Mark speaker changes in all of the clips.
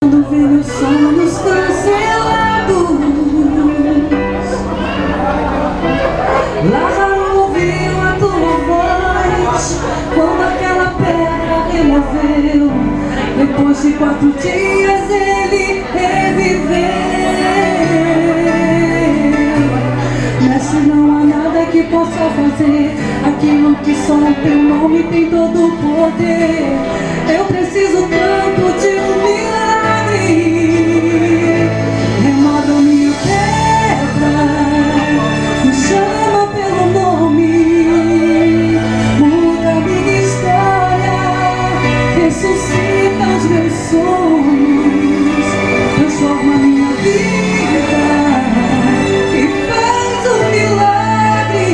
Speaker 1: Quando vi meus sonhos cancelados, Lázaro ouviu a tua voz quando aquela pedra removeu. Depois de 4 dias ele reviveu. Mestre, não há nada que possa fazer aquilo que só o teu nome tem todo o poder. Eu preciso tanto de um milagre. Remova minha pedra, me chama pelo nome, muda minha história, ressuscita os meus sonhos, transforma minha vida e faz um milagre.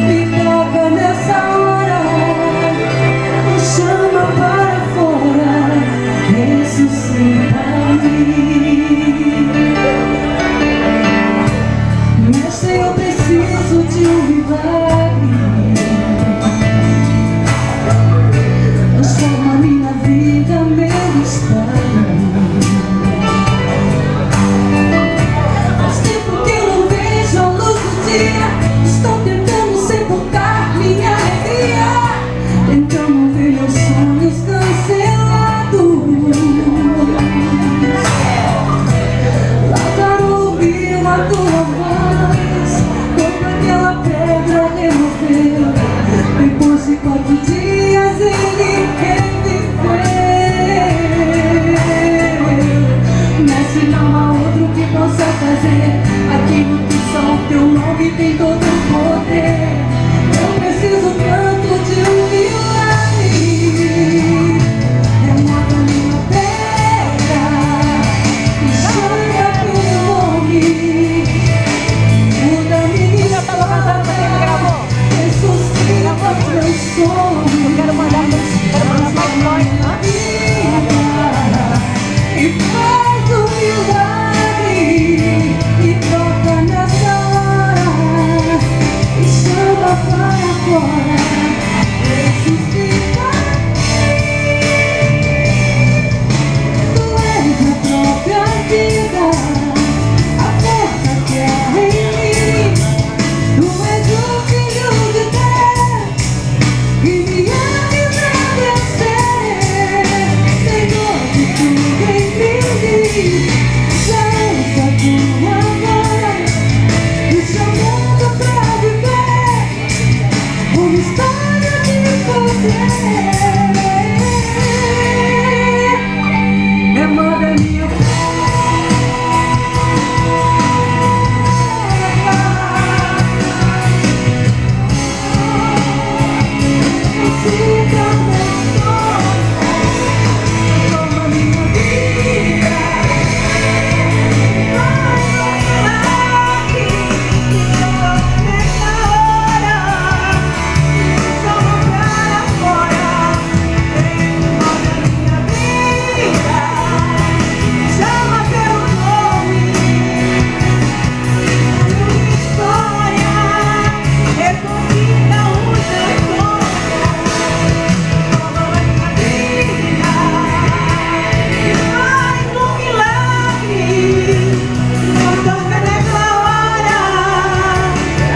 Speaker 1: Me toca nessa hora, me chama para fora, ressuscita-me. Mestre, eu preciso de um milagre. Transforma minha vida, meu estado. Faz tempo que eu não vejo a luz do dia. Estou tentando sepultar minha alegria, tentando ver meus sonhos cancelados. Lázaro ouviu a tua voz quando aquela pedra removeu. Depois de 4 dias ele reviveu. Mestre, não há outro que possa fazer aquilo que só o teu nome tem todo o poder. Eu preciso tanto de um milagre. Remova minha pedra, me chama pelo nome, muda minha história, ressuscita os meus sonhos, transforma minha vida e faz um milagre. Me toca nessa hora, me chama para fora, ressuscita. Tu és a própria vida, a força que há em mim. Tu és o Filho de Deus que me ajuda a vencer. Senhor de tudo em mim, já ouço a tua voz me chamando pra viver uma história de poder. Remova minha ressuscita meus sonhos, transforma minha vida, faz um milagre. Me toca nessa hora, me chama para fora, remova minha vida, me chama pelo nome, muda minha história, ressuscita os meus sonhos, transforma minha vida e faz um milagre. Me toca nessa hora,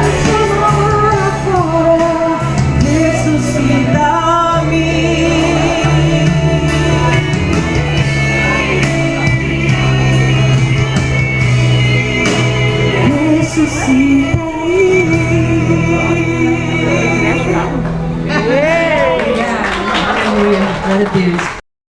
Speaker 1: me chama para fora, ressuscita-me. Ressuscita-me.
Speaker 2: Glória a Deus.